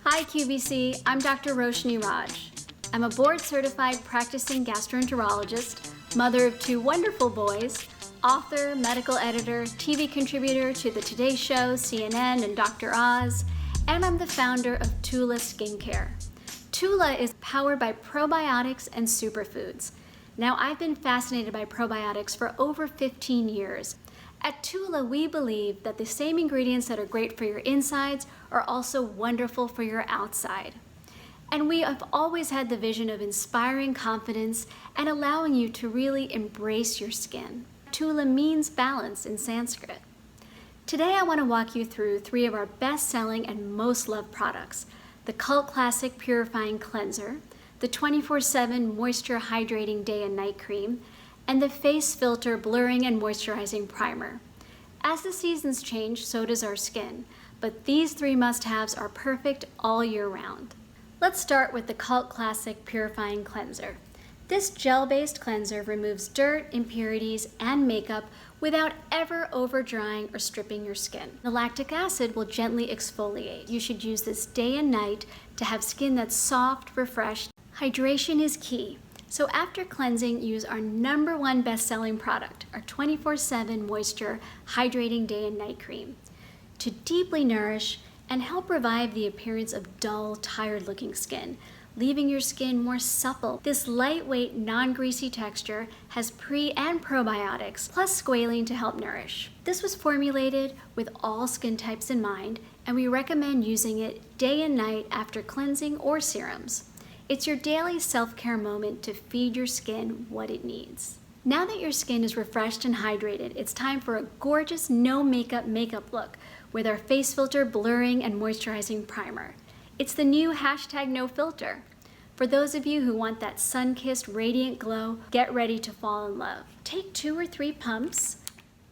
Hi QVC, I'm Dr. Roshini Raj. I'm a board-certified practicing gastroenterologist, mother of 2 wonderful boys, author, medical editor, TV contributor to the Today Show, CNN, and Dr. Oz, and I'm the founder of Tula Skincare. Tula is powered by probiotics and superfoods. Now, I've been fascinated by probiotics for over 15 years. At Tula, we believe that the same ingredients that are great for your insides are also wonderful for your outside. And we have always had the vision of inspiring confidence and allowing you to really embrace your skin. Tula means balance in Sanskrit. Today, I want to walk you through 3 of our best-selling and most loved products: the cult classic Purifying Cleanser, the 24/7 Moisture Hydrating Day and Night Cream, and the Face Filter Blurring and Moisturizing Primer. As the seasons change, so does our skin, but these 3 must-haves are perfect all year round. Let's start with the cult classic Purifying Cleanser. This gel-based cleanser removes dirt, impurities, and makeup without ever over-drying or stripping your skin. The lactic acid will gently exfoliate. You should use this day and night to have skin that's soft, refreshed. Hydration is key. So after cleansing, use our #1 best-selling product, our 24/7 Moisture Hydrating Day and Night Cream, to deeply nourish and help revive the appearance of dull, tired-looking skin, leaving your skin more supple. This lightweight, non-greasy texture has pre- and probiotics, plus squalene to help nourish. This was formulated with all skin types in mind, and we recommend using it day and night after cleansing or serums. It's your daily self-care moment to feed your skin what it needs. Now that your skin is refreshed and hydrated, it's time for a gorgeous no-makeup makeup look with our Face Filter Blurring and Moisturizing Primer. It's the new #NoFilter. For those of you who want that sun-kissed, radiant glow, get ready to fall in love. Take 2 or 3 pumps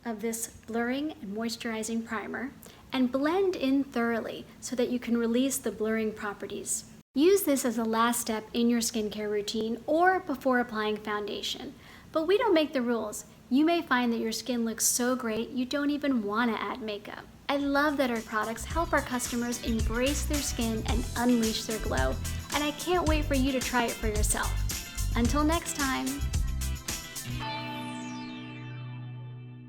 of this blurring and moisturizing primer and blend in thoroughly so that you can release the blurring properties. Use this as a last step in your skincare routine or before applying foundation. But we don't make the rules. You may find that your skin looks so great you don't even want to add makeup. I love that our products help our customers embrace their skin and unleash their glow, and I can't wait for you to try it for yourself. Until next time.